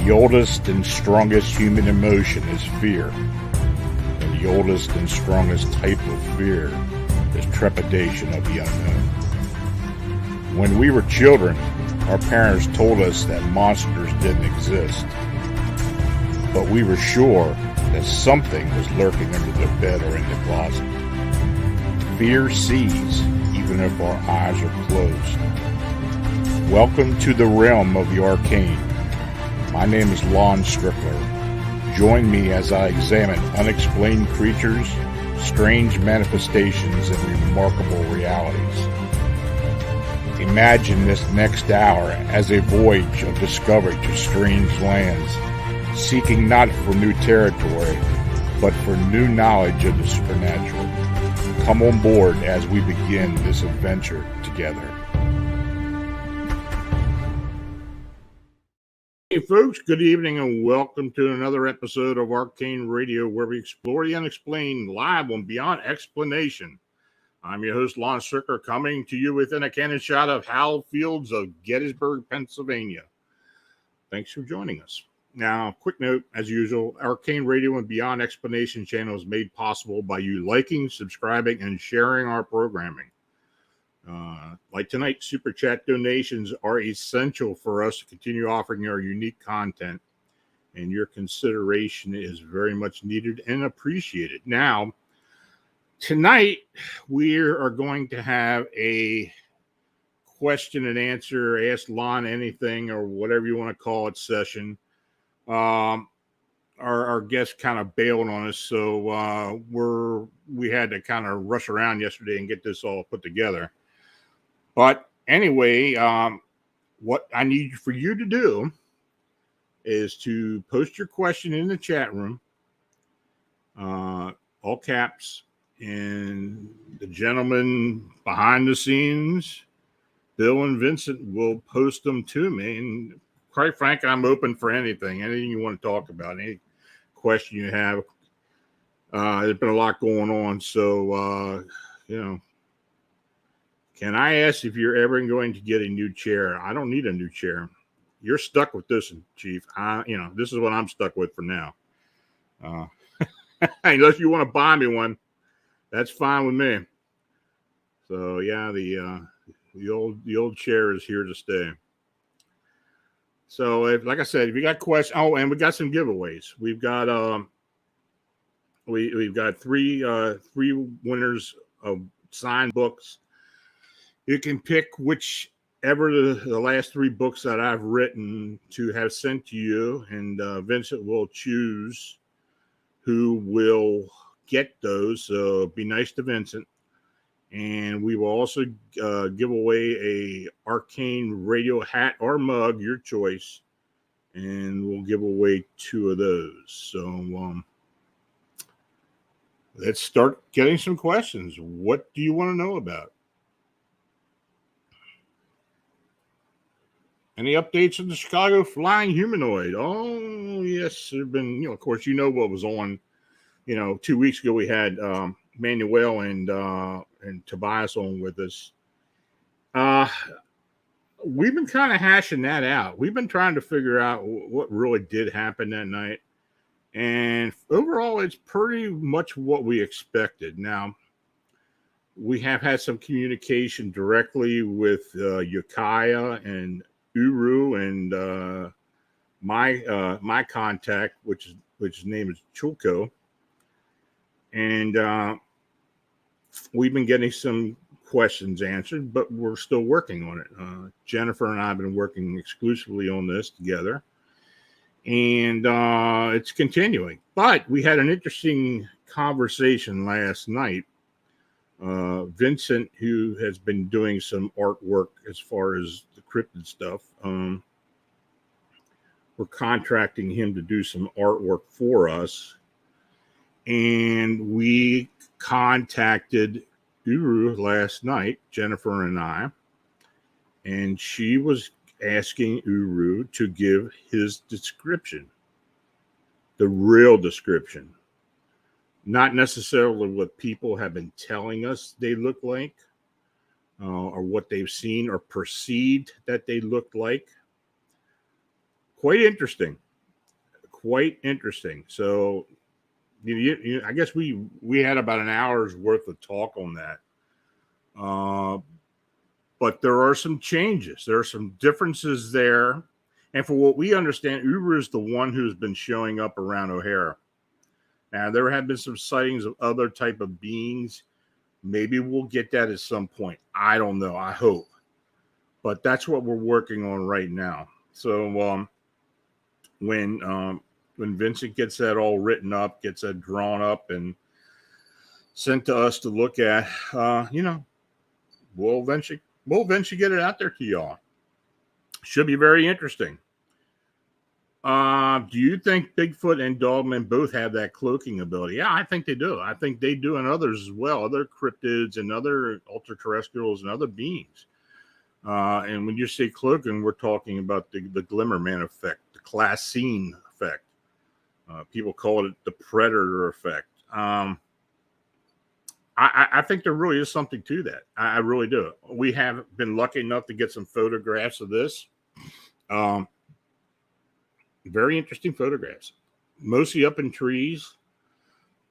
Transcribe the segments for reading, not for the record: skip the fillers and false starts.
The oldest and strongest human emotion is fear. And the oldest and strongest type of fear is trepidation of the unknown. When we were children, our parents told us that monsters didn't exist. But we were sure that something was lurking under the bed or in the closet. Fear sees, even if our eyes are closed. Welcome to the realm of the arcane. My name is Lon Strickler. Join me as I examine unexplained creatures, strange manifestations, and remarkable realities. Imagine this next hour as a voyage of discovery to strange lands, seeking not for new territory, but for new knowledge of the supernatural. Come on board as we begin this adventure together. Hey folks, good evening and welcome to another episode of Arcane Radio, where we explore the unexplained live on Beyond Explanation. I'm your host, Lon Strickler, coming to you within a cannon shot of Howell Fields of Gettysburg, Pennsylvania. Thanks for joining us. Now, quick note, as usual, Arcane Radio and Beyond Explanation channel is made possible by you liking, subscribing, and sharing our programming. Like tonight, Super Chat donations are essential for us to continue offering our unique content, and your consideration is very much needed and appreciated. Now, tonight, we are going to have a question and answer, Ask Lon Anything, or whatever you want to call it, session. Our guest kind of bailed on us, so we had to kind of rush around yesterday and get this all put together. But anyway, what I need for you to do is to post your question in the chat room, all caps, and the gentleman behind the scenes, Bill and Vincent, will post them to me. And quite frankly, I'm open for anything you want to talk about, any question you have. There's been a lot going on, so can I ask if you're ever going to get a new chair? I don't need a new chair. You're stuck with this one, Chief. This is what I'm stuck with for now. Unless you want to buy me one, that's fine with me. So yeah, the old chair is here to stay. So like I said, if you got questions, and we got some giveaways. We've got we've got three winners of signed books. You can pick whichever the last three books that I've written to have sent to you, and Vincent will choose who will get those. So be nice to Vincent. And we will also give away a Arcane Radio hat or mug, your choice. And we'll give away 2 of those. So let's start getting some questions. What do you want to know about? Any updates on the Chicago flying humanoid? Oh, yes. There have been, of course, what was on. 2 weeks ago we had Manuel and Tobias on with us. We've been kind of hashing that out. We've been trying to figure out what really did happen that night. And overall, it's pretty much what we expected. Now, we have had some communication directly with Ukiah and Uru and my contact, which his name is Chulko. And we've been getting some questions answered, but we're still working on it. Jennifer and I have been working exclusively on this together, and it's continuing. But we had an interesting conversation last night. Vincent, who has been doing some artwork as far as the cryptid stuff, we're contracting him to do some artwork for us. And we contacted Uru last night, Jennifer and I, and she was asking Uru to give his description, the real description, not necessarily what people have been telling us they look like, or what they've seen or perceived that they looked like. Quite interesting. quite interesting. So, I guess we had about an hour's worth of talk on that. But there are some changes. There are some differences there. And for what we understand, Uber is the one who's been showing up around O'Hara. Now, there have been some sightings of other type of beings. Maybe we'll get that at some point. I don't know. I hope. But that's what we're working on right now. So when Vincent gets that all written up, gets that drawn up and sent to us to look at, we'll eventually get it out there to y'all. Should be very interesting. Do you think Bigfoot and Dogman both have that cloaking ability? Yeah, I think they do. I think they do, and others as well, other cryptids and other ultra-terrestrials and other beings. And when you say cloaking, we're talking about the Glimmer man effect, the class scene effect. People call it the predator effect. I think there really is something to that. I really do. We have been lucky enough to get some photographs of this. Very interesting photographs, mostly up in trees,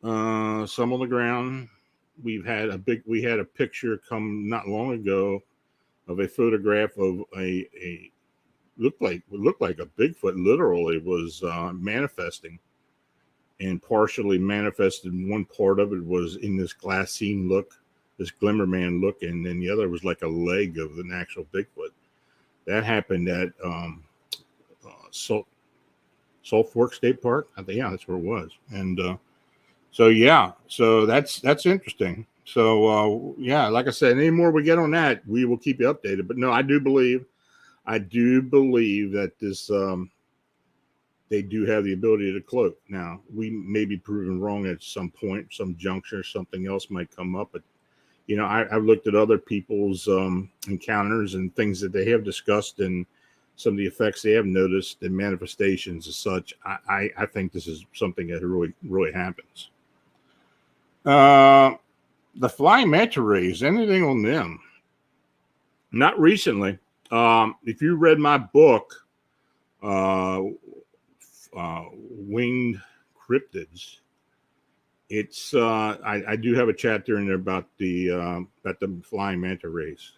some on the ground. We had a picture come not long ago of a photograph of a looked like a Bigfoot. Literally was manifesting, and partially manifested. One part of it was in this glass scene look, this Glimmer man look, and then the other was like a leg of an actual Bigfoot. That happened at Salt Fork State Park. I think, yeah, that's where it was. And so that's interesting. So like I said, any more we get on that, we will keep you updated. But no, I do believe that this they do have the ability to cloak. Now, we may be proven wrong at some point, some juncture, something else might come up. But I've looked at other people's encounters and things that they have discussed and some of the effects they have noticed and manifestations as such. I think this is something that really, really happens. The flying manta rays, anything on them? Not recently. If you read my book, Winged Cryptids, it's I do have a chapter in there about the flying manta rays.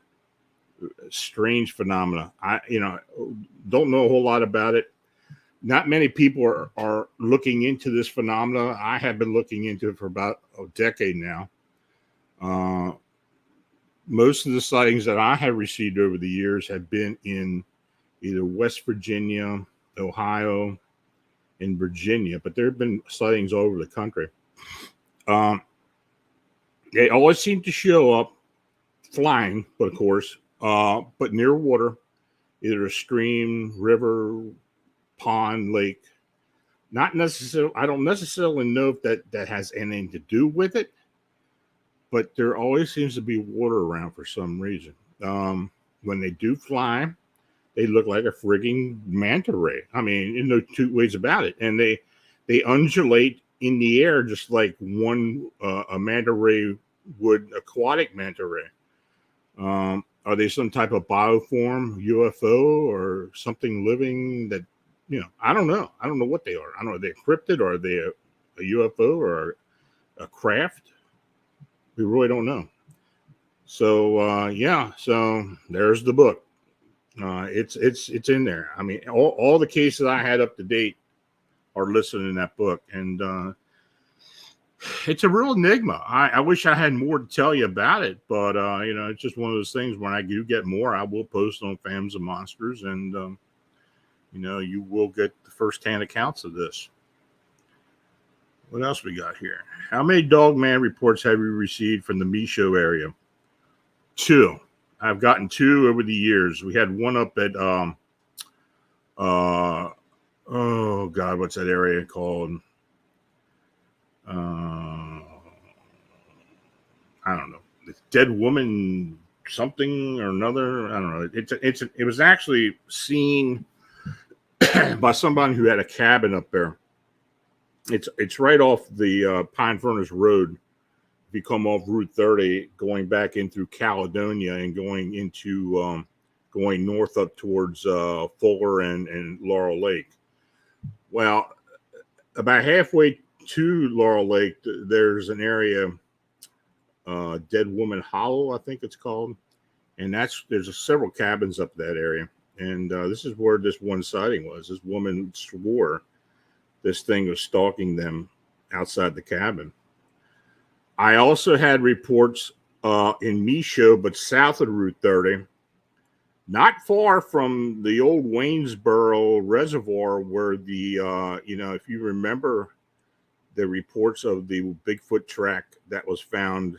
Strange phenomena. I don't know a whole lot about it. Not many people are looking into this phenomena. I have been looking into it for about a decade now. Most of the sightings that I have received over the years have been in either West Virginia, Ohio, and Virginia, but there have been sightings all over the country. They always seem to show up flying, but of course, but near water, either a stream, river, pond, lake. Not necessarily. I don't necessarily know if that has anything to do with it, but there always seems to be water around for some reason. When they do fly, they look like a frigging manta ray. I mean, no two ways about it. And they undulate in the air just like a manta ray would, aquatic manta ray. Are they some type of bioform, UFO, or something living that, I don't know. I don't know what they are. I don't know. Are they cryptid, or are they a UFO or a craft? We really don't know. So, so there's the book. It's in there. I mean, all the cases I had up to date are listed in that book. And it's a real enigma. I wish I had more to tell you about it, but it's just one of those things. When I do get more, I will post on Fams of Monsters, and you will get the first-hand accounts of this. What else we got here? How many Dogman reports have you received from the Misho area? 2. I've gotten 2 over the years. We had one up at oh God, what's that area called? I don't know. It's Dead Woman something or another. I don't know. It was actually seen by somebody who had a cabin up there. It's right off the Pine Furnace Road. If you come off Route 30, going back in through Caledonia and going into going north up towards Fuller and Laurel Lake. Well, about halfway to Laurel Lake, there's an area, Dead Woman Hollow, I think it's called, and there's several cabins up that area, and this is where this one sighting was. This woman swore this thing was stalking them outside the cabin. I also had reports in Misho, but south of Route 30, not far from the old Waynesboro Reservoir, where if you remember the reports of the Bigfoot track that was found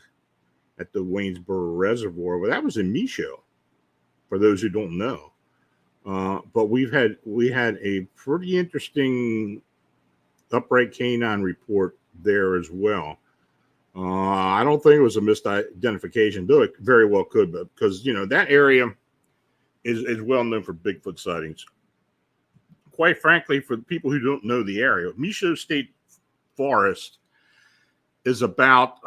at the Waynesboro Reservoir, well, that was in Misho, for those who don't know. But we had a pretty interesting upright canine report there as well. I don't think it was a misidentification, though it very well could be, because that area is well known for Bigfoot sightings. Quite frankly, for the people who don't know the area, Misho State Forest is about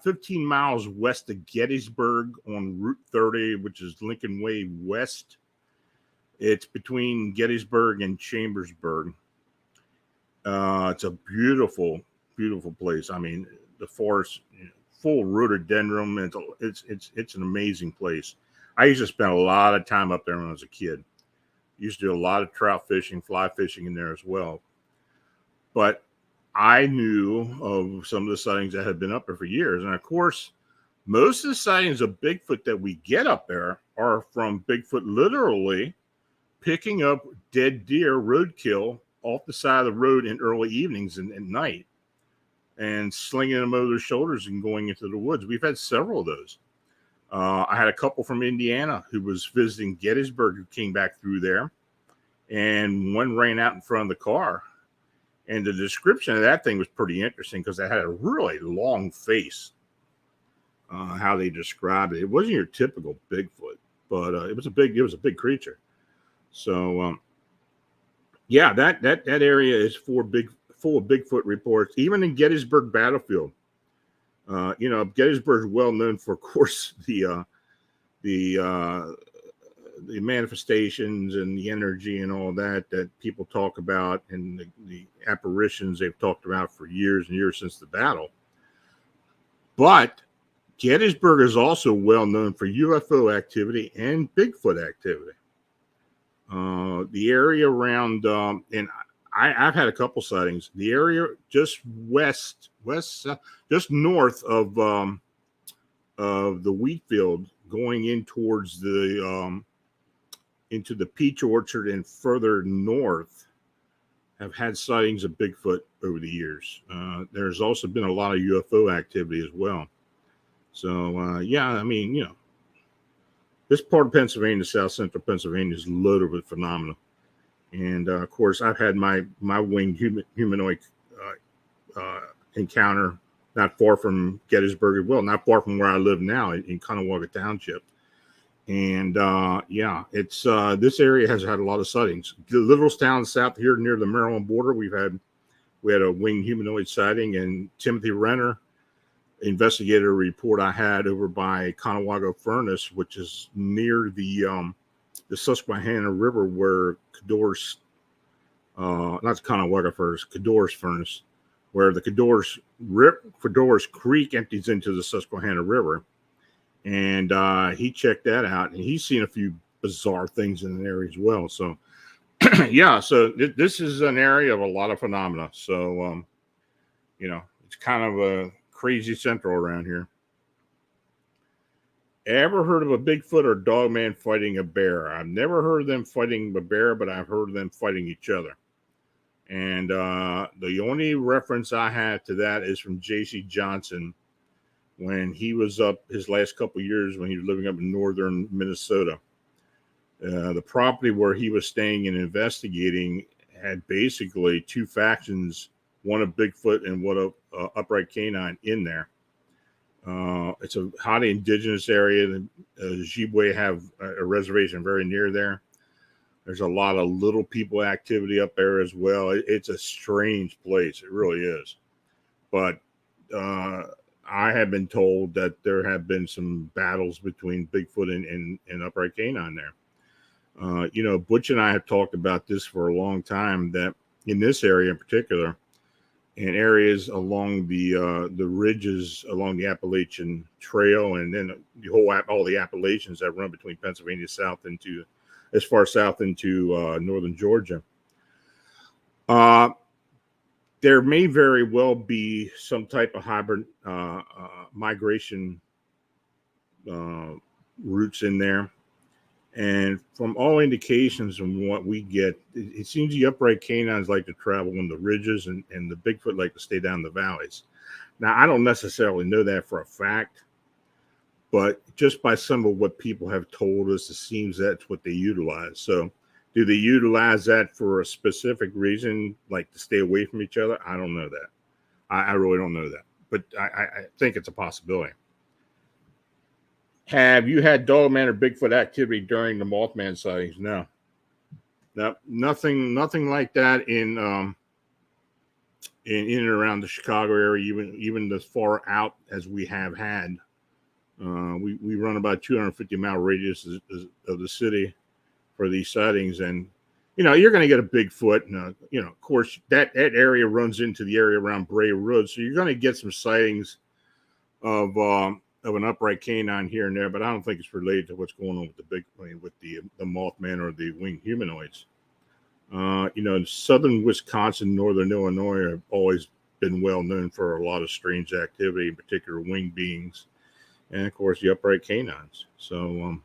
15 miles west of Gettysburg on Route 30, which is Lincoln Way West. It's between Gettysburg and Chambersburg. It's a beautiful, beautiful place. I mean, the forest, full rhododendron, and it's an amazing place. I used to spend a lot of time up there when I was a kid. Used to do a lot of trout fishing, fly fishing in there as well. But I knew of some of the sightings that had been up there for years. And of course, most of the sightings of Bigfoot that we get up there are from Bigfoot literally picking up dead deer, roadkill, off the side of the road in early evenings and at night, and slinging them over their shoulders and going into the woods. We've had several of those. I had a couple from Indiana who was visiting Gettysburg who came back through there, and one ran out in front of the car. And the description of that thing was pretty interesting because it had a really long face. How they described it, it wasn't your typical Bigfoot, but it was a big creature. So yeah, that area is full of Bigfoot reports. Even in Gettysburg battlefield, Gettysburg is well known for, of course, the manifestations and the energy and all that people talk about, and the apparitions they've talked about for years and years since the battle. But Gettysburg is also well known for UFO activity and Bigfoot activity. The area around, and I've had a couple sightings. The area just just north of the wheat field, going in towards the into the peach orchard and further north, have had sightings of Bigfoot over the years. There's also been a lot of UFO activity as well. So yeah, I mean, this part of Pennsylvania, South Central Pennsylvania, is loaded with phenomena. And of course, I've had my winged humanoid encounter not far from Gettysburg, well, not far from where I live now in Conowagha Township. And yeah, it's this area has had a lot of sightings. The Littlestown south here near the Maryland border, we had a winged humanoid sighting, and Timothy Renner investigated a report I had over by Conowagha Furnace, which is near the Susquehanna River, where Cador's, not Conowagha Furnace, Cador's Furnace, where the Cador's Creek empties into the Susquehanna River. And he checked that out, and he's seen a few bizarre things in the area as well. So, yeah, so this is an area of a lot of phenomena. So, it's kind of a crazy central around here. Ever heard of a Bigfoot or Dogman fighting a bear? I've never heard of them fighting a bear, but I've heard of them fighting each other. And the only reference I have to that is from J.C. Johnson, when he was up his last couple of years when he was living up in northern Minnesota. The property where he was staying and investigating had basically two factions, one of Bigfoot and one of upright canine in there. It's a highly indigenous area. The Ojibwe have a reservation very near there. There's a lot of little people activity up there as well. It's a strange place. It really is. But I have been told that there have been some battles between Bigfoot and upright canine there. Butch and I have talked about this for a long time, that in this area in particular, and areas along the ridges along the Appalachian Trail, and then all the Appalachians that run between Pennsylvania south into as far south into northern Georgia. There may very well be some type of hybrid migration routes in there. And from all indications from what we get, it seems the upright canines like to travel on the ridges, and the Bigfoot like to stay down the valleys. Now, I don't necessarily know that for a fact, but just by some of what people have told us, it seems that's what they utilize. So do they utilize that for a specific reason, like to stay away from each other? I don't know that. I really don't know that, but I think it's a possibility. Have you had Dogman or Bigfoot activity during the Mothman sightings? No, nothing like that in and around the Chicago area, even as far out as we have had. We run about 250-mile radius of the city for these sightings, and you're going to get a Bigfoot, and of course that area runs into the area around Bray Road, so you're going to get some sightings of an upright canine here and there, but I don't think it's related to what's going on with the Mothman or the winged humanoids. Southern Wisconsin, northern Illinois have always been well known for a lot of strange activity, in particular winged beings, and of course the upright canines. So,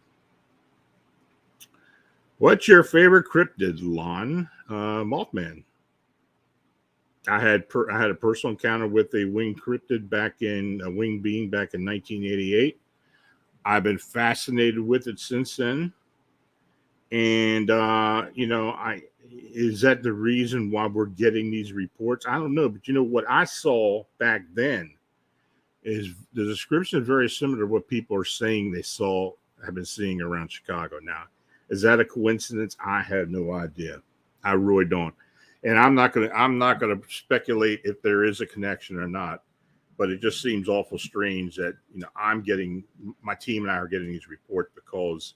what's your favorite cryptid, Lon? Mothman. I had a personal encounter with a winged cryptid a winged being back in 1988. I've been fascinated with it since then. And, is that the reason why we're getting these reports? I don't know. But what I saw back then is the description is very similar to what people are saying have been seeing around Chicago. Now, is that a coincidence? I have no idea. I really don't. And I'm not gonna speculate if there is a connection or not, but it just seems awful strange that my team and I are getting these reports because,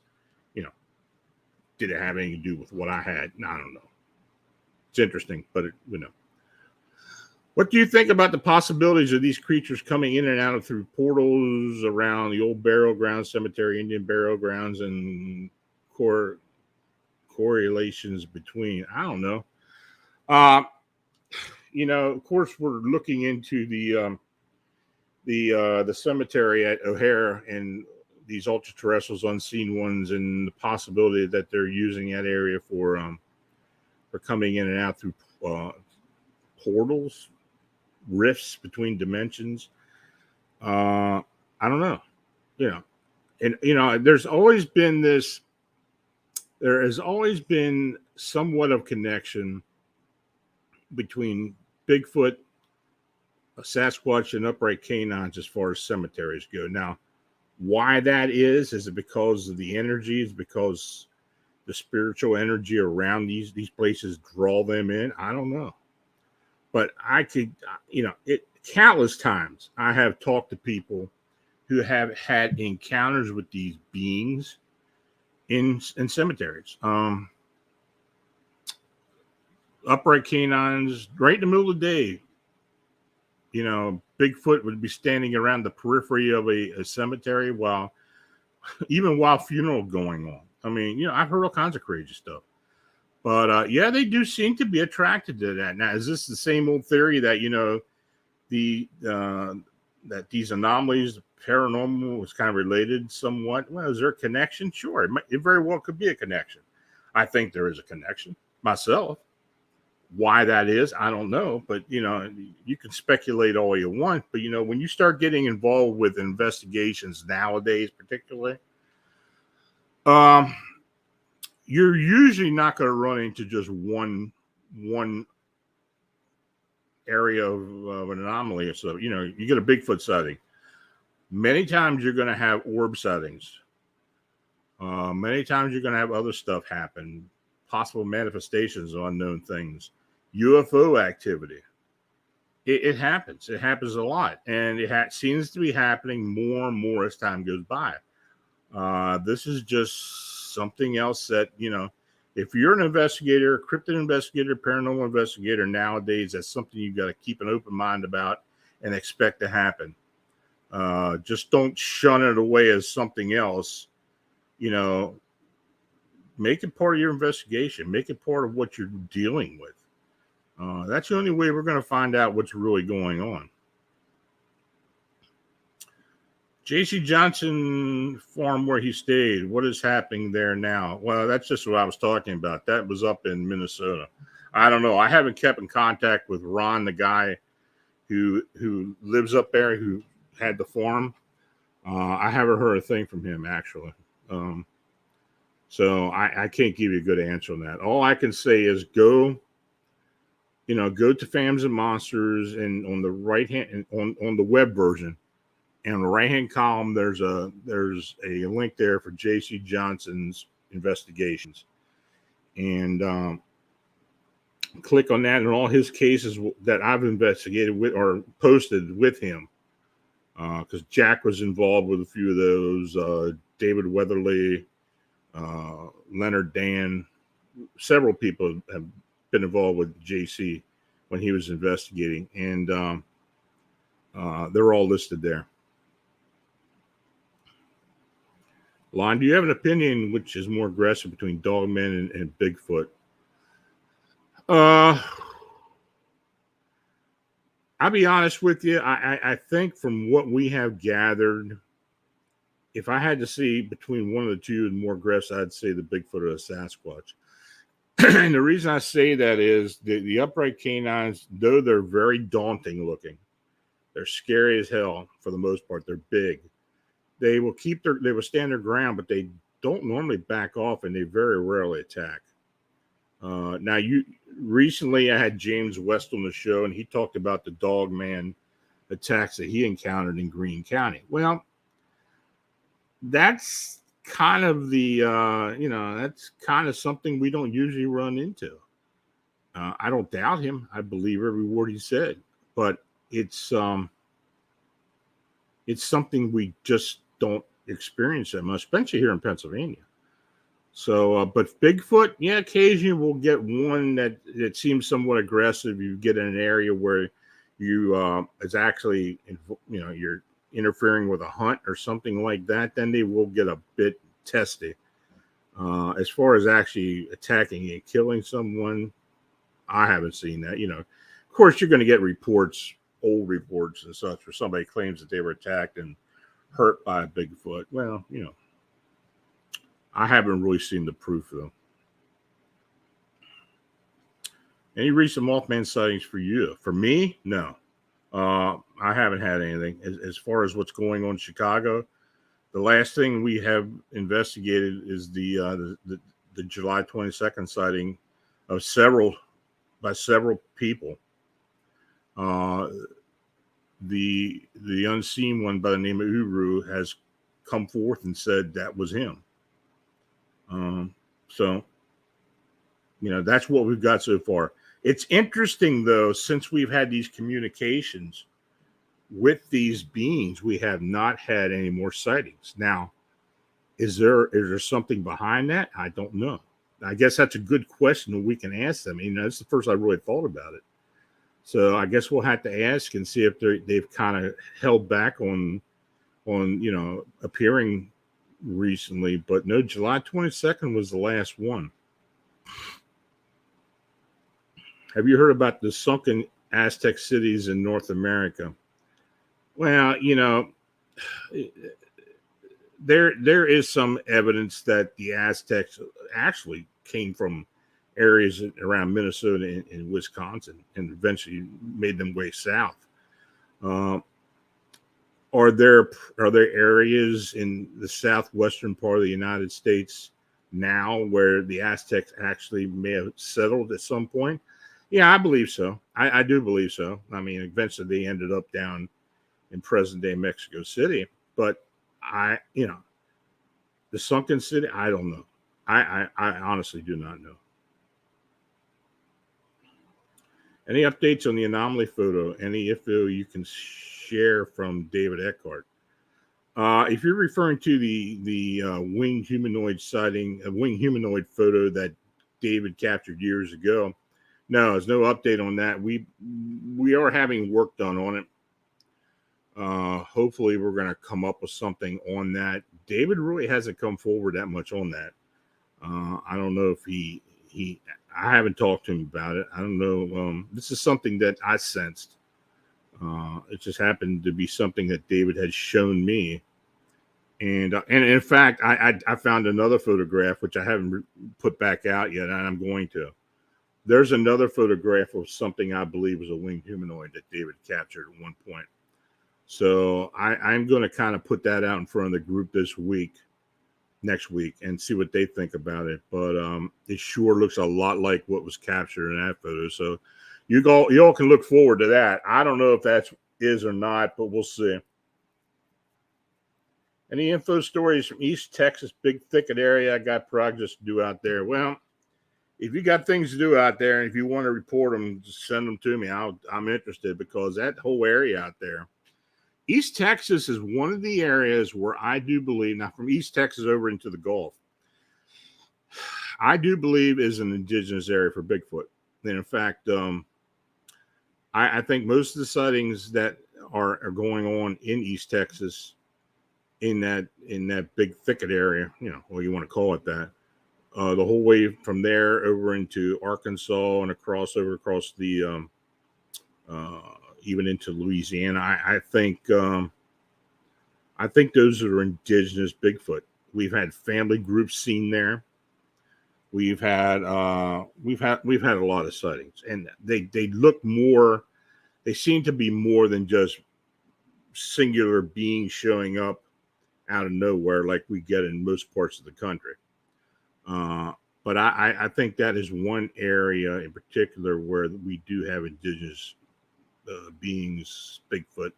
did it have anything to do with what I had? I don't know. It's interesting, but What do you think about the possibilities of these creatures coming in and out through portals around the old burial grounds, cemetery, Indian burial grounds, and correlations between? I don't know. Of course, we're looking into the cemetery at O'Hare and these ultra-terrestrials, unseen ones, and the possibility that they're using that area for coming in and out through portals, rifts between dimensions. I don't know. There's always been this. There has always been somewhat of connection between Bigfoot, Sasquatch, and upright canines as far as cemeteries go. Now, why that is it because of the energy? Is because the spiritual energy around these places draw them in? I don't know. But I could, countless times I have talked to people who have had encounters with these beings in cemeteries. Upright canines, right in the middle of the day, Bigfoot would be standing around the periphery of a cemetery while funeral going on. I mean, I've heard all kinds of crazy stuff. But they do seem to be attracted to that. Now, is this the same old theory that that these anomalies, paranormal, was kind of related somewhat? Well, is there a connection? Sure, it very well could be a connection. I think there is a connection myself. Why that is, I don't know. But you can speculate all you want. But when you start getting involved with investigations nowadays, particularly, you're usually not going to run into just one area of an anomaly. So, you get a Bigfoot sighting. Many times you're going to have orb sightings. Many times you're going to have other stuff happen, possible manifestations of unknown things, UFO activity. It happens. It happens a lot. And it seems to be happening more and more as time goes by. This is just something else that, if you're an investigator, cryptid investigator, paranormal investigator nowadays, that's something you got to keep an open mind about and expect to happen. Just don't shun it away as something else. Make it part of your investigation. Make it part of what you're dealing with. That's the only way we're going to find out what's really going on. J.C. Johnson farm where he stayed. What is happening there now? Well, that's just what I was talking about. That was up in Minnesota. I don't know. I haven't kept in contact with Ron, the guy who lives up there, who had the farm. I haven't heard a thing from him, actually. So I can't give you a good answer on that. All I can say is go to Fams and Monsters, and on the right hand, on the web version, and on the right hand column, there's a link there for J.C. Johnson's investigations, and click on that, and all his cases that I've investigated with or posted with him, because Jack was involved with a few of those. David Weatherly, Leonard Dan, several people have been involved with JC when he was investigating, and they're all listed there. Lon, do you have an opinion which is more aggressive between Dogman and Bigfoot? I'll be honest with you. I think from what we have gathered, if I had to see between one of the two and more aggressive, I'd say the Bigfoot or the Sasquatch. And the reason I say that is the upright canines, though they're very daunting looking, they're scary as hell for the most part. They're big. They will stand their ground, but they don't normally back off, and they very rarely attack. Now, recently I had James West on the show, and he talked about the Dogman attacks that he encountered in Greene County. Well, that's kind of that's kind of something we don't usually run into. I don't doubt him. I believe every word he said, but it's something we just don't experience that much, especially here in Pennsylvania. So, but Bigfoot, yeah, occasionally we'll get one that seems somewhat aggressive. You get in an area where you it's actually, you're interfering with a hunt or something like that, then they will get a bit testy. As far as actually attacking and killing someone, I haven't seen that. Of course, you're going to get reports, old reports and such, where somebody claims that they were attacked and hurt by a Bigfoot. Well, I haven't really seen the proof, though. Any recent Mothman sightings for you? For me, no. I haven't had anything. As far as what's going on in Chicago, the last thing we have investigated is the July 22nd sighting of several people. The unseen one by the name of Uru has come forth and said that was him. So that's what we've got so far. It's interesting, though, since we've had these communications with these beings, we have not had any more sightings. Now, is there something behind that? I don't know. I guess that's a good question that we can ask them. That's the first I really thought about it. So I guess we'll have to ask and see if they've kind of held back on appearing recently. But no, July 22nd was the last one. Have you heard about the sunken Aztec cities in North America? Well, there is some evidence that the Aztecs actually came from areas around Minnesota and Wisconsin, and eventually made them way south. Are there areas in the southwestern part of the United States now where the Aztecs actually may have settled at some point? Yeah, I believe so. I do believe so. Eventually they ended up down in present-day Mexico City. But the sunken city, I don't know. I honestly do not know. Any updates on the anomaly photo? Any info you can share from David Eckhart? If you're referring to the winged humanoid sighting, a winged humanoid photo that David captured years ago, no, there's no update on that. We are having work done on it. Hopefully, we're going to come up with something on that. David really hasn't come forward that much on that. I don't know if he. I haven't talked to him about it. I don't know. This is something that I sensed. It just happened to be something that David had shown me, and in fact, I found another photograph which I haven't put back out yet, and I'm going to. There's another photograph of something I believe was a winged humanoid that David captured at one point. So I'm going to kind of put that out in front of the group next week, and see what they think about it. But it sure looks a lot like what was captured in that photo. So you all can look forward to that. I don't know if that is or not, but we'll see. Any info stories from East Texas, big thicket area? I got projects to do out there. Well, if you got things to do out there, and if you want to report them, just send them to me. I'm interested, because that whole area out there, East Texas, is one of the areas where I do believe, now from East Texas over into the Gulf, I do believe is an indigenous area for Bigfoot. And in fact, I think most of the sightings that are going on in East Texas, in that big thicket area, or you want to call it that, the whole way from there over into Arkansas and across the even into Louisiana. I think those are indigenous Bigfoot. We've had family groups seen there. We've had a lot of sightings, and they look more. They seem to be more than just singular beings showing up out of nowhere like we get in most parts of the country. But I think that is one area in particular where we do have indigenous beings, Bigfoot.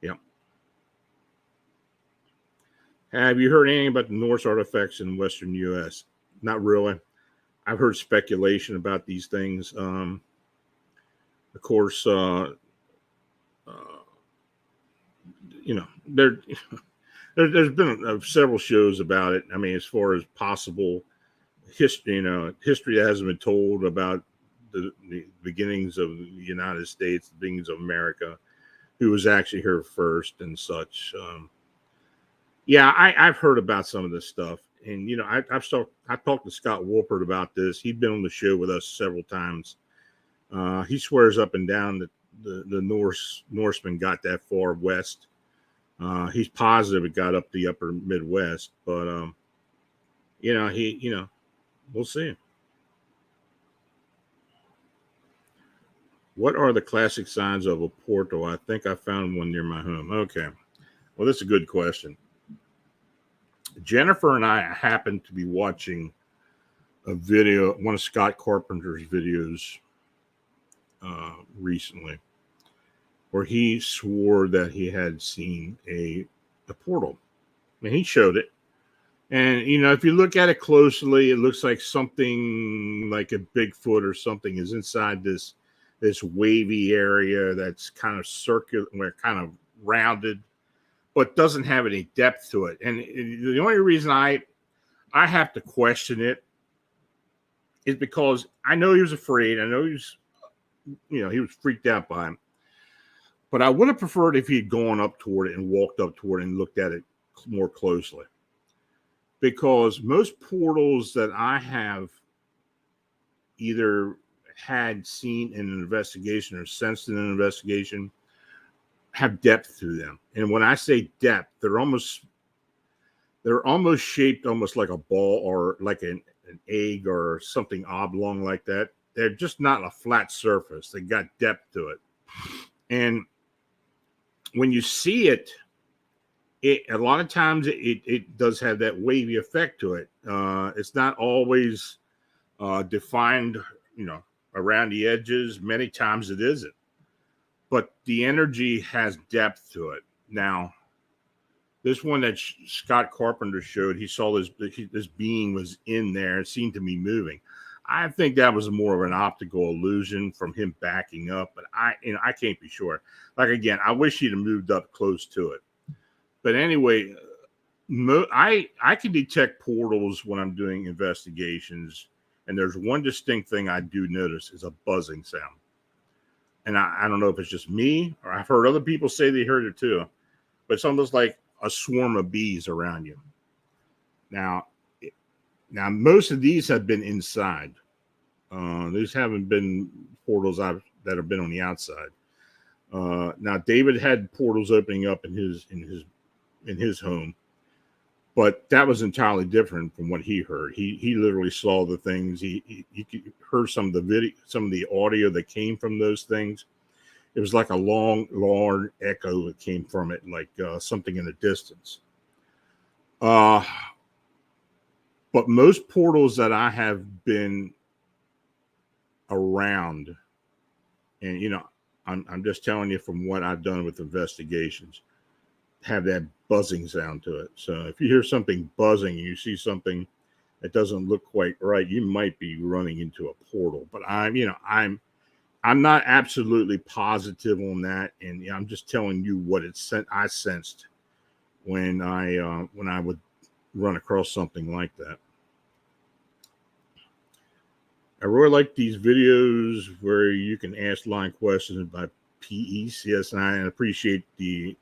Yeah. Have you heard anything about the Norse artifacts in Western U.S.? Not really. I've heard speculation about these things. Of course, there's been several shows about it. I mean, as far as possible history, history that hasn't been told about the beginnings of the United States, the beginnings of America, who was actually here first and such. Yeah, I've heard about some of this stuff, and I've talked to Scott Wolpert about this. He'd been on the show with us several times. He swears up and down that the Norsemen got that far west. He's positive it got up the upper Midwest, but we'll see. What are the classic signs of a portal? I think I found one near my home. Okay. Well, that's a good question. Jennifer and I happened to be watching a video, one of Scott Carpenter's videos recently, where he swore that he had seen a portal. And he showed it. And, if you look at it closely, it looks like something like a Bigfoot or something is inside this wavy area that's kind of circular, kind of rounded, but doesn't have any depth to it. And the only reason I have to question it is because I know he was afraid. I know he was freaked out by him. But I would have preferred if he had gone up toward it and walked up toward it and looked at it more closely. Because most portals that I have either had seen in an investigation or sensed in an investigation have depth to them. And when I say depth, they're almost shaped almost like a ball or like an egg or something oblong like that. They're just not a flat surface. They got depth to it. And when you see it, a lot of times it does have that wavy effect to it. It's not always defined, around the edges. Many times it isn't. But the energy has depth to it. Now, this one that Scott Carpenter showed, he saw this being was in there. It seemed to be moving. I think that was more of an optical illusion from him backing up, but I can't be sure. Like, again, I wish he'd have moved up close to it. But anyway, I can detect portals when I'm doing investigations, and there's one distinct thing I do notice is a buzzing sound. And I don't know if it's just me, or I've heard other people say they heard it too, but it's almost like a swarm of bees around you. Now most of these have been inside. These haven't been portals that have been on the outside. Now David had portals opening up in his home, but that was entirely different from what he heard. He literally saw the things. He heard some of the audio that came from those things. It was like a long echo that came from it, like something in the distance. But most portals that I have been around, and I'm just telling you from what I've done with investigations, have that buzzing sound to it. So if you hear something buzzing and you see something that doesn't look quite right, you might be running into a portal. But I'm not absolutely positive on that, and I'm just telling you what I sensed when I would run across something like that. I really like these videos where you can ask line questions by PECS, and I appreciate the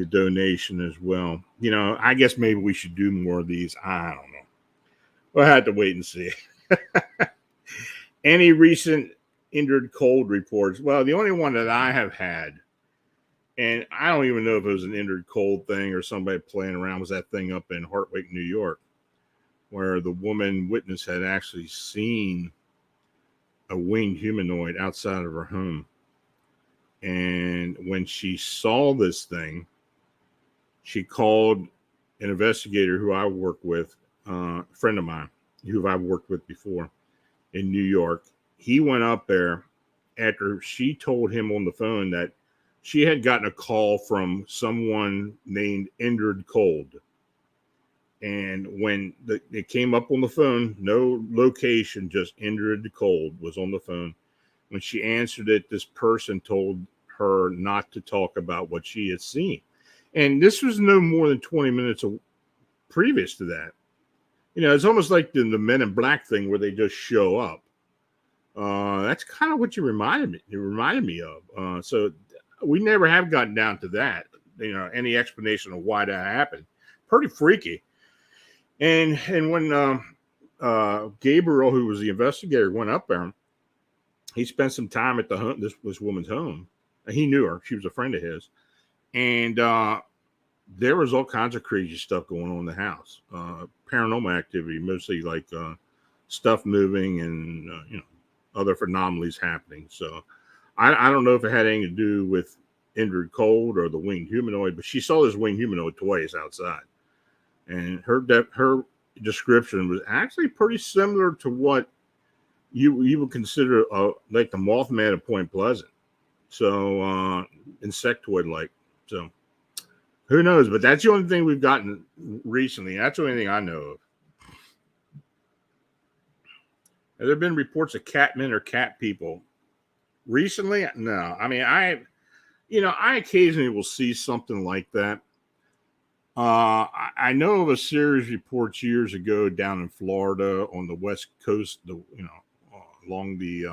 donation as well. I guess maybe we should do more of these. I don't know. We'll have to wait and see. Any recent entered cold reports? Well, the only one that I have had, and I don't even know if it was an entered cold thing or somebody playing around, was that thing up in Hartwick, New York, where the woman witness had actually seen a winged humanoid outside of her home. And when she saw this thing, she called an investigator who I work with, a friend of mine, who I've worked with before in New York. He went up there after she told him on the phone that she had gotten a call from someone named Entered Cold. And when it came up on the phone, no location, just Entered Cold was on the phone. When she answered it, this person told her not to talk about what she had seen. And this was no more than 20 minutes previous to that. It's almost like the Men in Black thing where they just show up. That's kind of what you reminded me of. So we never have gotten down to that. Any explanation of why that happened. Pretty freaky. And when Gabriel, who was the investigator, went up there, he spent some time at the home, this woman's home. He knew her; she was a friend of his, and there was all kinds of crazy stuff going on in the house. Paranormal activity, mostly like stuff moving and other anomalies happening. So I don't know if it had anything to do with Entered Cold or the winged humanoid, but she saw this winged humanoid twice outside. And her description was actually pretty similar to what you would consider like the Mothman of Point Pleasant. So insectoid-like. So who knows? But that's the only thing we've gotten recently. That's the only thing I know of. Have there been reports of catmen or cat people recently? No. I mean, I occasionally will see something like that. I know of a series of reports years ago down in Florida on the West Coast, along the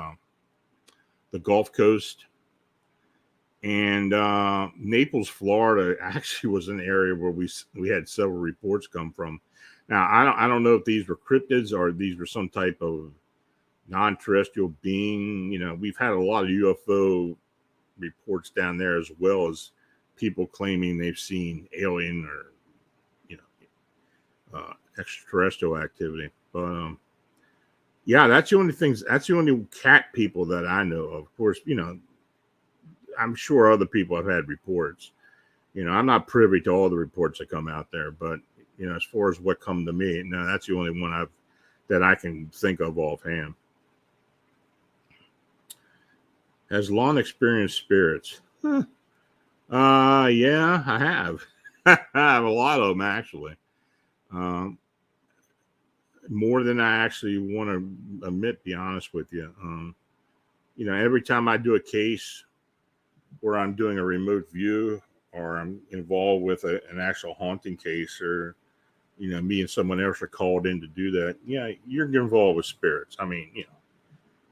Gulf Coast, and Naples, Florida, actually was an area where we had several reports come from. Now, I don't know if these were cryptids or these were some type of non-terrestrial being. We've had a lot of UFO reports down there, as well as people claiming they've seen alien or extraterrestrial activity. But yeah, that's the only cat people that I know of. Of course, I'm sure other people have had reports. I'm not privy to all the reports that come out there, but as far as what come to me, no, that's the only one that I can think of offhand. Has Lon experienced spirits? Yeah, I have. I have a lot of them, actually. More than I actually want to admit, be honest with you. Every time I do a case where I'm doing a remote view or I'm involved with an actual haunting case, or me and someone else are called in to do that, yeah, you're involved with spirits. I mean,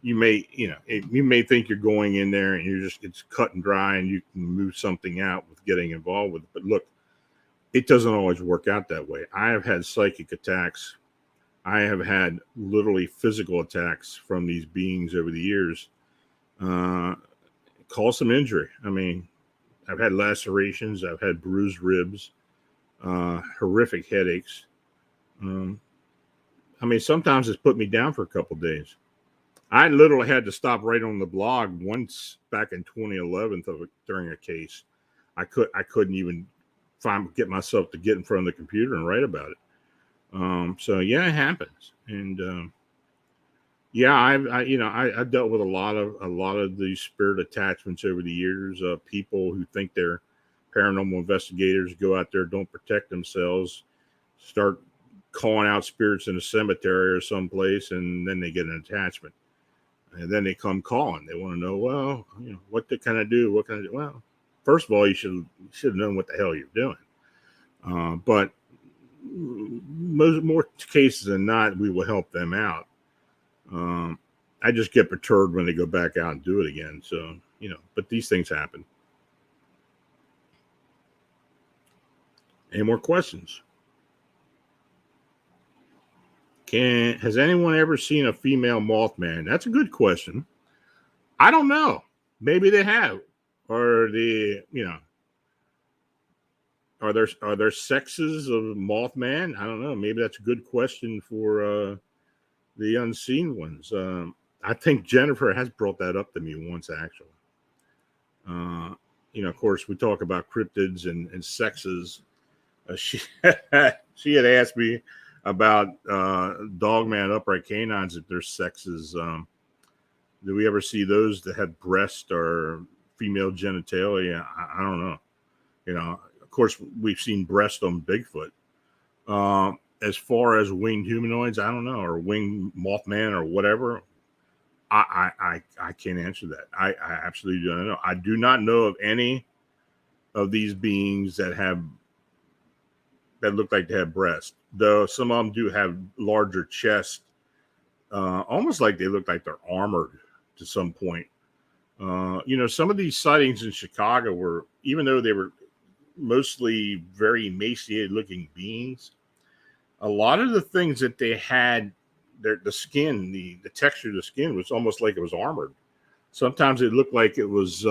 you may, you may think you're going in there and it's cut and dry and you can move something out with getting involved with it. But look, it doesn't always work out that way. I have had psychic attacks. I have had literally physical attacks from these beings over the years. Cause some injury. I mean, I've had lacerations. I've had bruised ribs, horrific headaches. I mean, sometimes it's put me down for a couple of days. I literally had to stop right on the blog once back in 2011 during a case. I couldn't even get myself to get in front of the computer and write about it. So yeah, it happens. And yeah, I dealt with a lot of these spirit attachments over the years. People who think they're paranormal investigators go out there, don't protect themselves, start calling out spirits in a cemetery or someplace, and then they get an attachment. And then they come calling. They want to know, well, what can I do? What can I do? Well, first of all, you should have known what the hell you're doing. But more cases than not, we will help them out. I just get perturbed when they go back out and do it again. So, but these things happen. Any more questions? Has anyone ever seen a female Mothman? That's a good question. I don't know. Maybe they have. Or are there sexes of Mothman? I don't know. Maybe that's a good question for the unseen ones. I think Jennifer has brought that up to me once, actually. Of course, we talk about cryptids and sexes. She had asked me about Dogman upright canines, if there's sexes. Do we ever see those that have breast or female genitalia? I don't know. Of course, we've seen breast on Bigfoot. As far as winged humanoids, I don't know, or winged Mothman or whatever. I can't answer that. I absolutely don't know. I do not know of any of these beings that look like they have breasts, though some of them do have larger chests, almost like they look like they're armored to some point. Some of these sightings in Chicago were, even though they were mostly very emaciated looking beings, a lot of the things that they had, the skin, the texture of the skin was almost like it was armored. Sometimes it looked like it was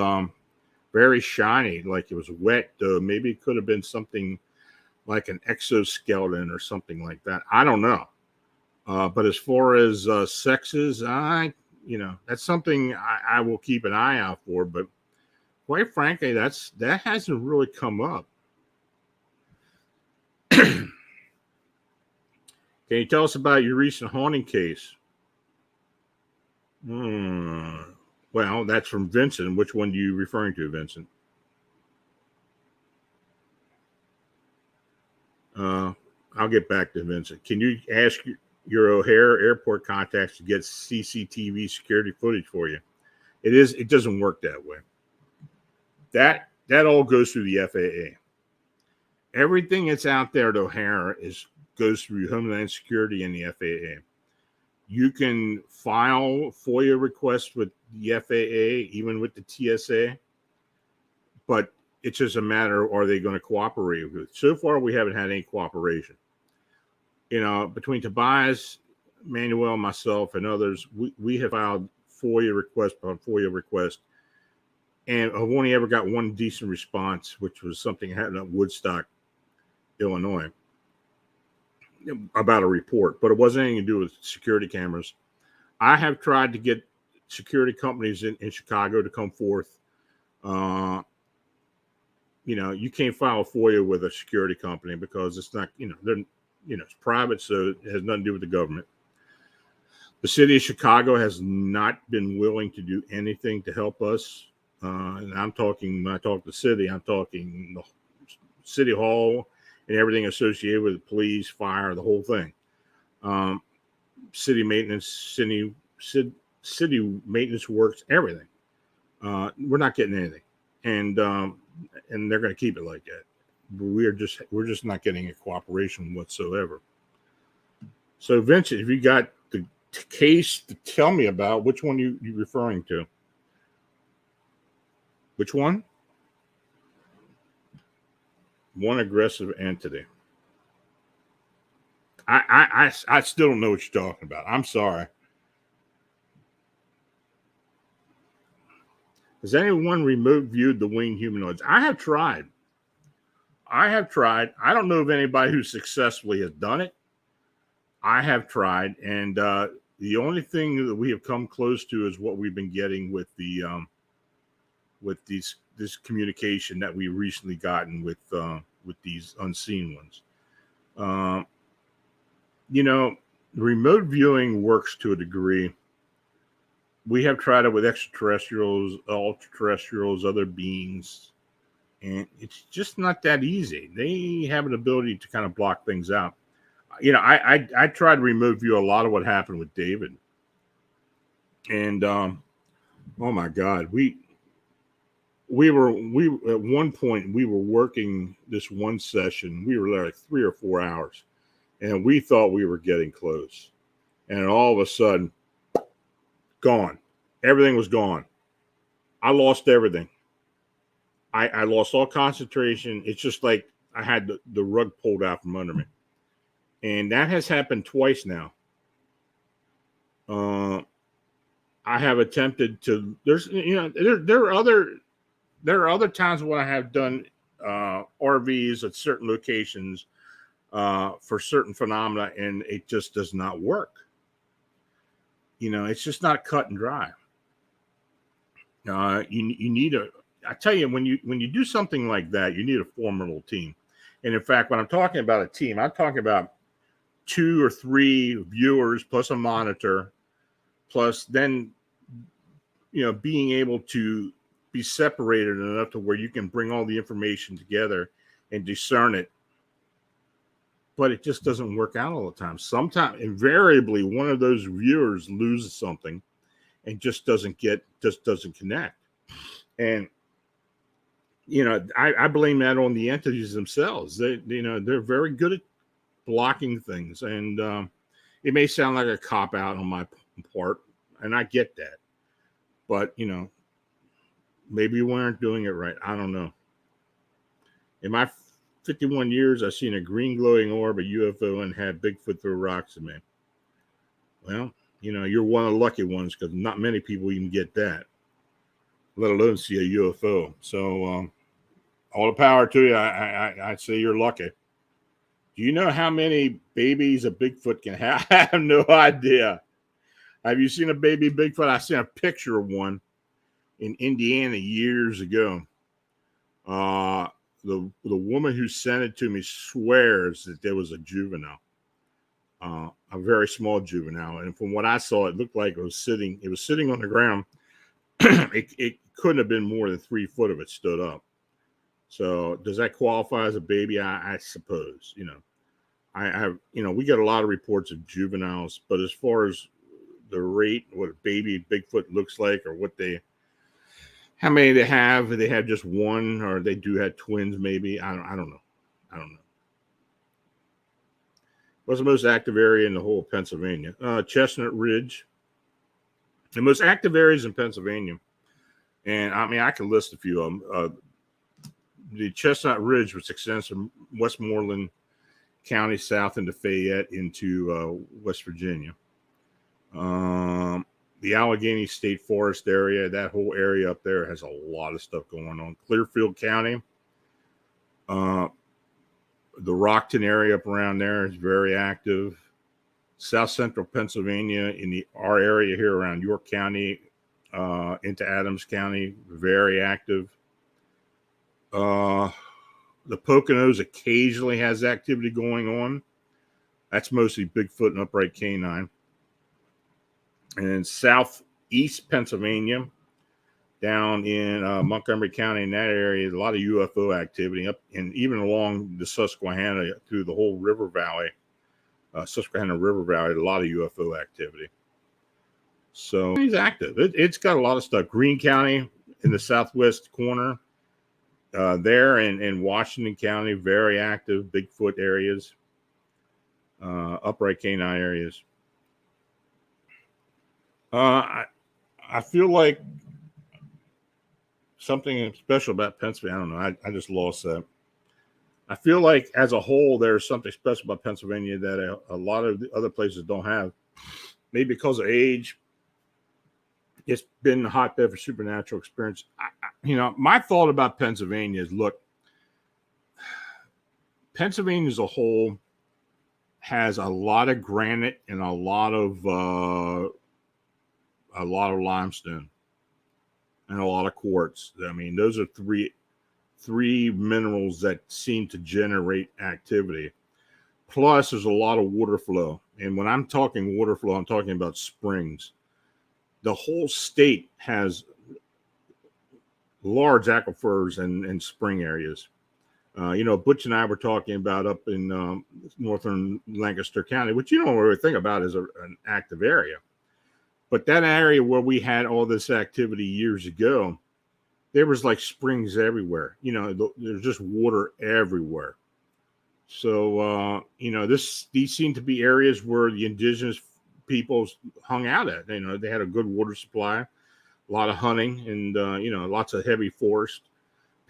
very shiny, like it was wet. Maybe it could have been something like an exoskeleton or something like that. I don't know. But as far as sexes, that's something I will keep an eye out for. But quite frankly, that hasn't really come up. Can you tell us about your recent haunting case? Well, that's from Vincent. Which one are you referring to, Vincent? I'll get back to Vincent. Can you ask your O'Hare airport contacts to get CCTV security footage for you? It doesn't work that way. That all goes through the FAA. Everything that's out there at O'Hare goes through Homeland Security and the FAA. You can file FOIA requests with the FAA, even with the TSA, but it's just a matter of, are they going to cooperate with it? So far, we haven't had any cooperation. Between Tobias, Manuel, myself, and others, we have filed FOIA request upon FOIA request, and I've only ever got one decent response, which was something happened at Woodstock, Illinois, about a report, but it wasn't anything to do with security cameras. I have tried to get security companies in Chicago to come forth. You can't file a FOIA with a security company because it's not, it's private, so it has nothing to do with the government. The city of Chicago has not been willing to do anything to help us. And when I talk the city, I'm talking the city hall and everything associated with the police, fire, the whole thing. City maintenance, city maintenance works, everything. We're not getting anything. And and they're going to keep it like that. We're just not getting a cooperation whatsoever. So, Vincent, if you got the case to tell me about, which one you referring to? Which one? One aggressive entity. I still don't know what you're talking about. I'm sorry. Has anyone remote viewed the winged humanoids? I have tried. I don't know of anybody who successfully has done it. I have tried, and the only thing that we have come close to is what we've been getting with the this communication that we recently gotten with these unseen ones. Remote viewing works to a degree. We have tried it with extraterrestrials, ultra-terrestrials, other beings, and it's just not that easy. They have an ability to kind of block things out. I tried to remote view a lot of what happened with David, and oh my God, we at one point we were working this one session. We were there like 3 or 4 hours, and we thought we were getting close, and all of a sudden, gone. Everything was gone. I lost everything. I lost all concentration. It's just like I had the rug pulled out from under me. And that has happened twice now. I have attempted to, there are other times when I have done RVs at certain locations for certain phenomena, and it just does not work. It's just not cut and dry. You need I tell you, when you do something like that, you need a formidable team. And in fact, when I'm talking about a team, I'm talking about 2 or 3 viewers plus a monitor, plus then, being able to be separated enough to where you can bring all the information together and discern it. But it just doesn't work out all the time. Sometimes, invariably, one of those viewers loses something and just doesn't connect. And, I blame that on the entities themselves. They're very good at blocking things. And it may sound like a cop out on my part, and I get that. But, maybe we aren't doing it right. I don't know. In my 51 years, I've seen a green glowing orb, a UFO, and had Bigfoot throw rocks at me. Well, you're one of the lucky ones, because not many people even get that, let alone see a UFO. So all the power to you. I'd say you're lucky. Do you know how many babies a Bigfoot can have? I have no idea. Have you seen a baby Bigfoot? I seen a picture of one in Indiana years ago. The woman who sent it to me swears that there was a juvenile, a very small juvenile, and from what I saw, it looked like it was sitting on the ground. it couldn't have been more than 3 foot of it stood up. So does that qualify as a baby? I suppose. We get a lot of reports of juveniles, but as far as the rate, what a baby Bigfoot looks like, or how many they have just one, or they do have twins, maybe. I don't know. What's the most active area in the whole of Pennsylvania? Chestnut Ridge. The most active areas in Pennsylvania, and I can list a few of them. The Chestnut Ridge, which extends from Westmoreland County south into Fayette into West Virginia. The Allegheny State Forest area, that whole area up there has a lot of stuff going on. Clearfield County, the Rockton area up around there is very active. South Central Pennsylvania, in our area here around York County, into Adams County, very active. The Poconos occasionally has activity going on. That's mostly Bigfoot and upright canine. And southeast Pennsylvania, down in Montgomery County, in that area, a lot of UFO activity up, and even along the Susquehanna through the whole river valley, Susquehanna River Valley, a lot of UFO activity. So he's active. It's got a lot of stuff. Greene County in the southwest corner, there in Washington County, very active Bigfoot areas, upright canine areas. I feel like something special about Pennsylvania. I don't know. I just lost that. I feel like as a whole, there's something special about Pennsylvania that a lot of the other places don't have. Maybe because of age. It's been a hotbed for supernatural experience. My thought about Pennsylvania is, look, Pennsylvania as a whole has a lot of granite and a lot of limestone and a lot of quartz. I mean, those are three minerals that seem to generate activity. Plus, there's a lot of water flow. And when I'm talking water flow, I'm talking about springs. The whole state has large aquifers and spring areas. Butch and I were talking about up in northern Lancaster County, which you don't really think about as an active area. But that area where we had all this activity years ago, there was like springs everywhere. There's just water everywhere. So, these seem to be areas where the indigenous peoples hung out at. They had a good water supply, a lot of hunting, and lots of heavy forest.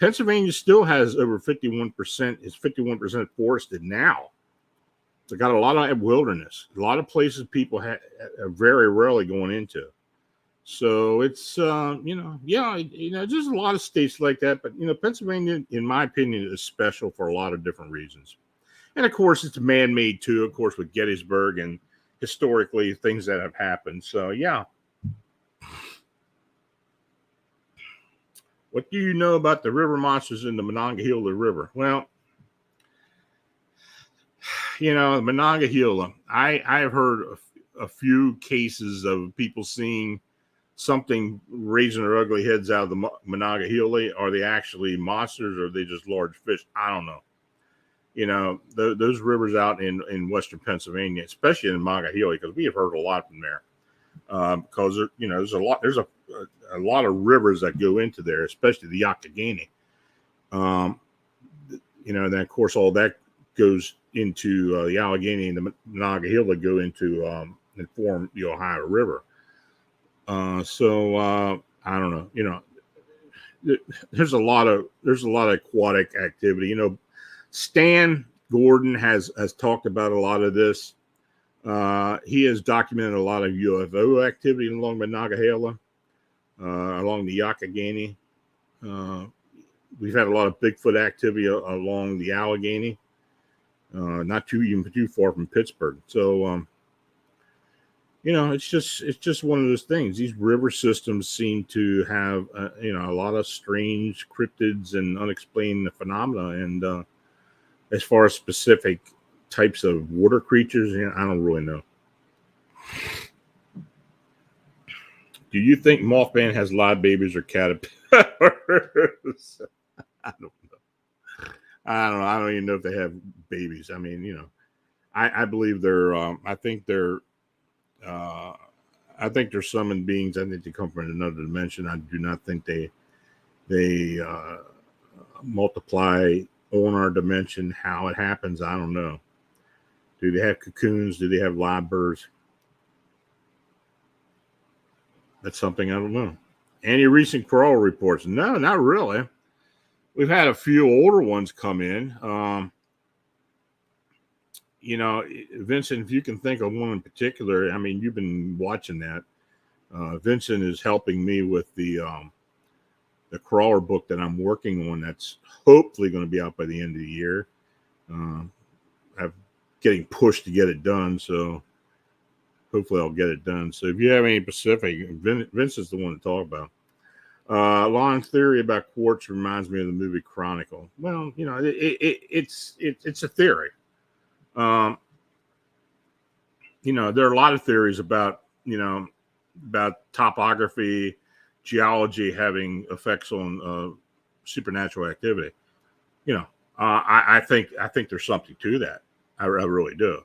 Pennsylvania still has over 51%. It's 51% forested now. It's got a lot of wilderness, a lot of places people are very rarely going into. So it's there's a lot of states like that, but Pennsylvania, in my opinion, is special for a lot of different reasons. And of course, it's man-made too. Of course, with Gettysburg and historically things that have happened. So yeah. What do you know about the river monsters in the Monongahela River? Well, Monongahela, I've heard a few cases of people seeing something raising their ugly heads out of the Monongahela. Are they actually monsters or are they just large fish? I don't know. Those rivers out in western Pennsylvania, especially in Monongahela, because we have heard a lot from there. Because there's a lot of rivers that go into there, especially the Youghiogheny. Then of course all that goes into the Allegheny and the Monongahela go into and form the Ohio River. So I don't know. There's a lot of aquatic activity. Stan Gordon has talked about a lot of this. He has documented a lot of UFO activity along Monongahela, along the Youghiogheny. We've had a lot of Bigfoot activity along the Allegheny, not too far from Pittsburgh. So, it's just one of those things. These river systems seem to have, a lot of strange cryptids and unexplained phenomena. And as far as specific types of water creatures, I don't really know. Do you think Mothman has live babies or caterpillars? I don't know. I don't even know if they have babies. I mean, I believe they're. I think they're summoned beings. I think they come from another dimension. I do not think they multiply on our dimension. How it happens, I don't know. Do they have cocoons? Do they have live birds? That's something I don't know. Any recent crawl reports? No, not really. We've had a few older ones come in. Vincent, if you can think of one in particular, I mean, you've been watching that. Vincent is helping me with the crawler book that I'm working on. That's hopefully going to be out by the end of the year. I'm getting pushed to get it done, so hopefully I'll get it done. So if you have any specific, Vince is the one to talk about. Lon's theory about quartz reminds me of the movie Chronicle. Well, it's a theory. There are a lot of theories about topography, geology having effects on supernatural activity. I think there's something to that. I really do.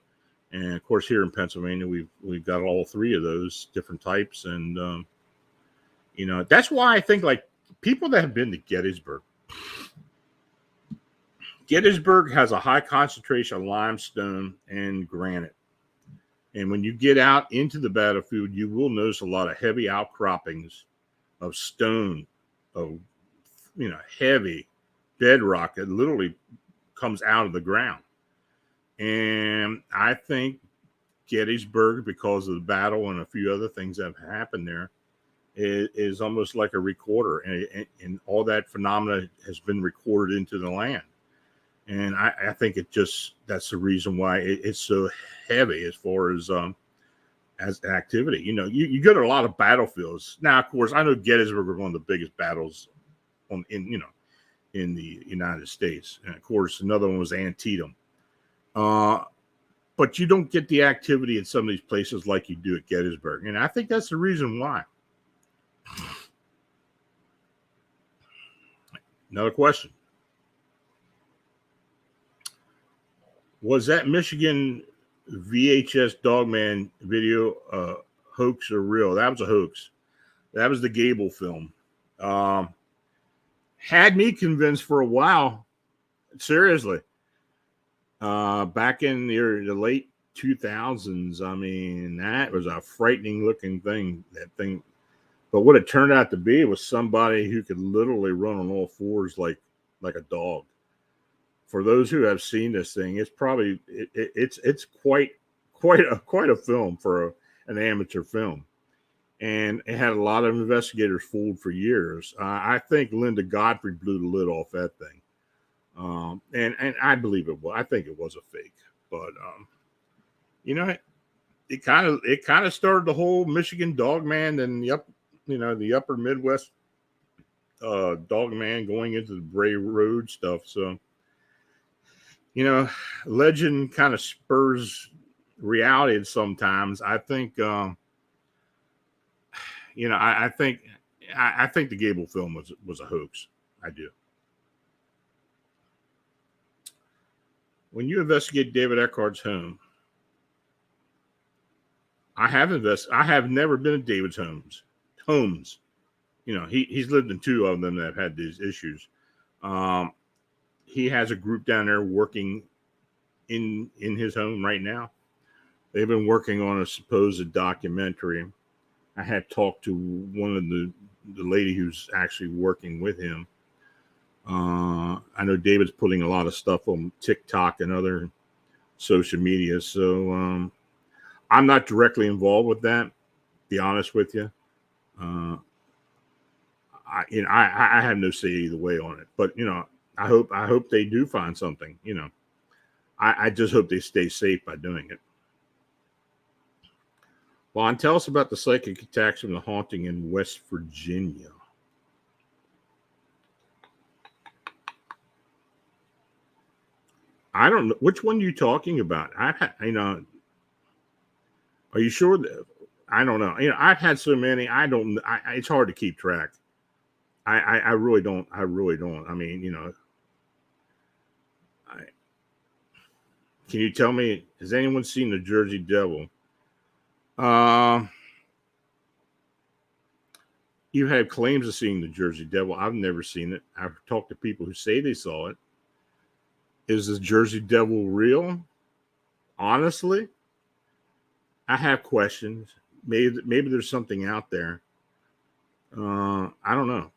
And of course, here in Pennsylvania, we've got all three of those different types, and that's why I think like people that have been to Gettysburg, Gettysburg has a high concentration of limestone and granite. And when you get out into the battlefield, you will notice a lot of heavy outcroppings of stone, of heavy bedrock that literally comes out of the ground. And I think Gettysburg, because of the battle and a few other things that have happened there, is almost like a recorder, and all that phenomena has been recorded into the land. And I think that's the reason why it's so heavy as far as activity. You go to a lot of battlefields. Now, of course, I know Gettysburg was one of the biggest battles in the United States. And of course, another one was Antietam. But you don't get the activity in some of these places like you do at Gettysburg. And I think that's the reason why. Another question. Was that Michigan VHS Dogman video hoax or real? That was a hoax. That was the Gable film. Had me convinced for a while. Seriously. Back in the late 2000s, I mean, that was a frightening looking thing, that thing. But what it turned out to be was somebody who could literally run on all fours like a dog. For those who have seen this thing, it's probably it's quite a film for an amateur film, and it had a lot of investigators fooled for years. I think Linda Godfrey blew the lid off that thing, and I believe it was. I think it was a fake, but it kind of started the whole Michigan Dogman and the upper Midwest Dogman going into the Bray Road stuff. So. Legend kind of spurs reality sometimes. I think, I think the Gable film was a hoax. I do. When you investigate David Eckhart's home, I have never been at David's homes. He's lived in two of them that have had these issues. He has a group down there working in his home right now. They've been working on a supposed documentary. I had talked to one of the lady who's actually working with him. I know David's putting a lot of stuff on TikTok and other social media. So I'm not directly involved with that, to be honest with you. I have no say either way on it. But, I hope they do find something, I just hope they stay safe by doing it. Lon, tell us about the psychic attacks from the haunting in West Virginia. I don't know. Which one are you talking about? Are you sure that, I don't know. I've had so many, it's hard to keep track. I really don't. I mean, can you tell me, has anyone seen the Jersey Devil? You have claims of seeing the Jersey Devil. I've never seen it. I've talked to people who say they saw it. Is the Jersey Devil real? Honestly, I have questions. Maybe there's something out there. I don't know.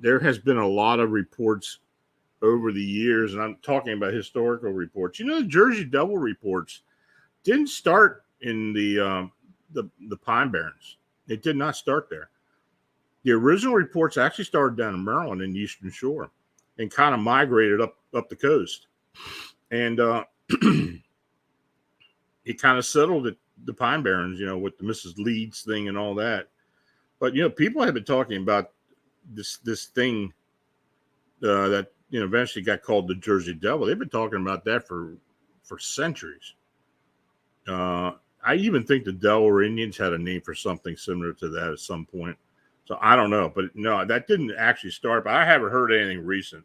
There has been a lot of reports over the years, and I'm talking about historical reports. The Jersey Devil reports didn't start in the Pine Barrens. It did not start there. The original reports actually started down in Maryland in the Eastern Shore and kind of migrated up the coast. And it kind of settled at the Pine Barrens, with the Mrs. Leeds thing and all that. But, people have been talking about this thing that, eventually got called the Jersey Devil. They've been talking about that for centuries. I even think the Delaware Indians had a name for something similar to that at some point. So I don't know. But no, that didn't actually start. But I haven't heard anything recent.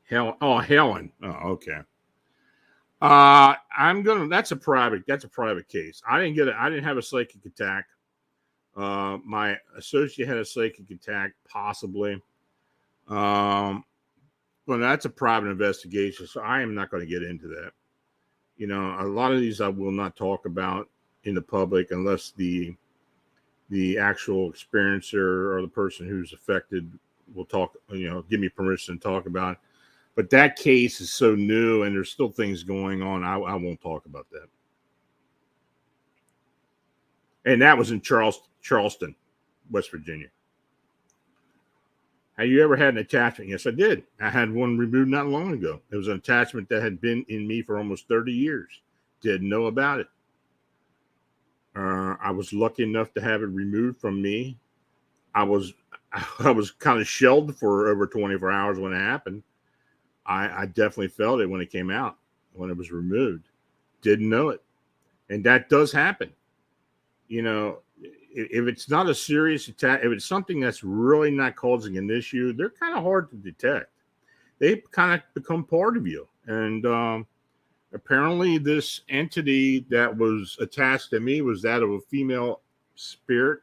Helen. Oh, okay. That's a private case. I didn't have a psychic attack. My associate had a psychic attack, possibly. But that's a private investigation, so I am not going to get into that. You know, a lot of these I will not talk about in the public unless the actual experiencer or the person who's affected will talk, you know, give me permission to talk about it. But that case is so new and there's still things going on. I won't talk about that. And that was in Charleston, West Virginia. Have you ever had an attachment? Yes, I did. I had one removed not long ago. It was an attachment that had been in me for almost 30 years. Didn't know about it. I was lucky enough to have it removed from me. I was kind of shelled for over 24 hours when it happened. I definitely felt it when it came out, when it was removed. Didn't know it. And that does happen. You know, if it's not a serious attack, if it's something that's really not causing an issue, they're kind of hard to detect. They kind of become part of you. And apparently this entity that was attached to me was that of a female spirit,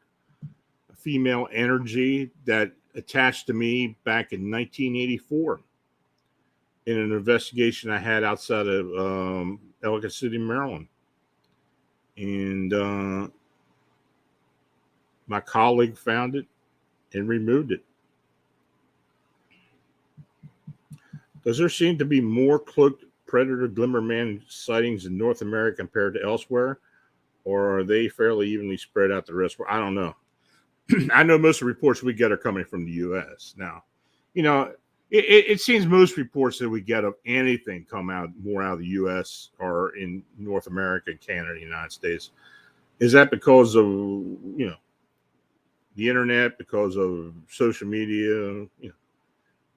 a female energy that attached to me back in 1984 in an investigation I had outside of Ellicott City, Maryland. And my colleague found it and removed it. Does there seem to be more cloaked predator glimmer man sightings in North America compared to elsewhere? Or are they fairly evenly spread out the rest? I don't know. I know most of the reports we get are coming from the U.S. Now, you know, it seems most reports that we get of anything come out more out of the U.S. or in North America, Canada, United States. Is that because of, you know, the internet, because of social media? You know,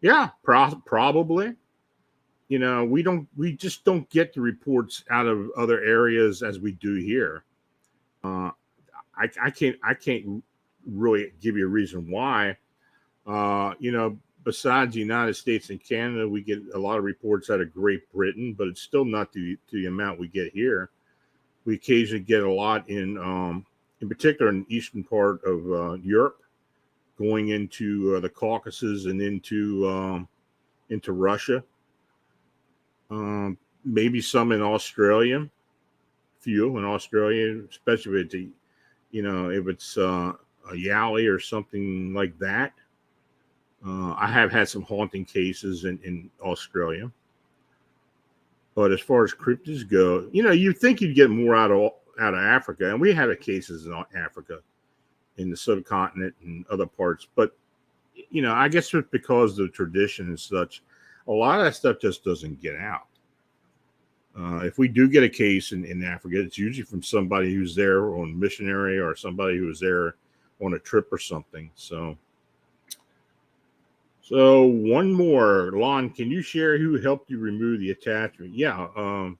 yeah, probably. You know, we just don't get the reports out of other areas as we do here. I can't really give you a reason why. You know, besides the United States and Canada, we get a lot of reports out of Great Britain, but it's still not to the amount we get here. We occasionally get a lot in particular in the eastern part of Europe, going into the Caucasus and into Russia. Maybe some in Australia, few in Australia, especially if it's if it's a Yali or something like that. I have had some haunting cases in Australia. But as far as cryptids go, you know, you think you'd get more out of Africa, and we have cases in Africa, in the subcontinent and other parts. But you know, I guess it's because of the tradition and such. A lot of that stuff just doesn't get out. If we do get a case in Africa, it's usually from somebody who's there on missionary or somebody who was there on a trip or something. So one more, Lon, can you share who helped you remove the attachment? Yeah,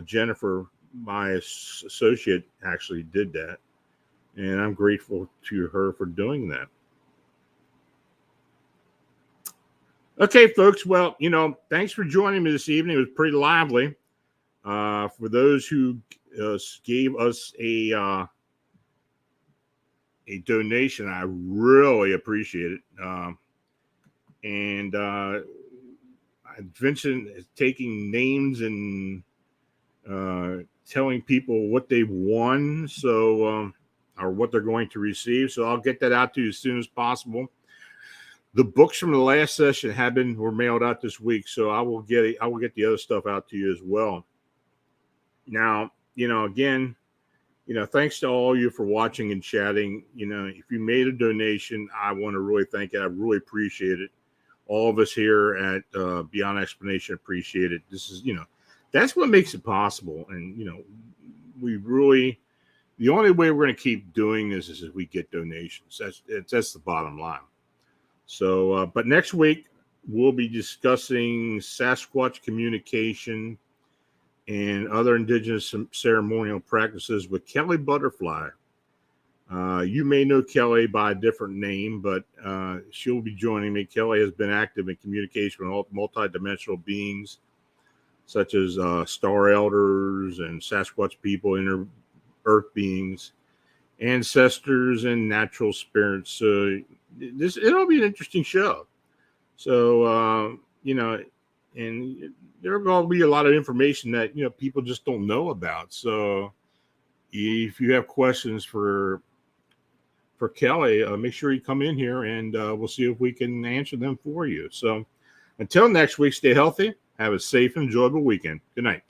Jennifer, my associate, actually did that, and I'm grateful to her for doing that. Okay, folks. Well, you know, thanks for joining me this evening. It was pretty lively. For those who gave us a donation, I really appreciate it. And Vincent is taking names and telling people what they've won, so or what they're going to receive. So I'll get that out to you as soon as possible. The books from the last session were mailed out this week, so I will get the other stuff out to you as well. Now, you know, again, you know, thanks to all of you for watching and chatting. You know, if you made a donation, I want to really thank you. I really appreciate it. All of us here at Beyond Explanation appreciate it. This is, you know, that's what makes it possible. And, you know, the only way we're going to keep doing this is if we get donations. That's the bottom line. So, but next week we'll be discussing Sasquatch communication and other indigenous ceremonial practices with Kelly Butterfly. You may know Kelly by a different name, but she'll be joining me. Kelly has been active in communication with multidimensional beings, such as star elders and Sasquatch people, inner earth beings, ancestors, and natural spirits. So it'll be an interesting show. So, and there will be a lot of information that, people just don't know about. So if you have questions for Kelly, make sure you come in here and we'll see if we can answer them for you. So until next week, stay healthy. Have a safe and enjoyable weekend. Good night.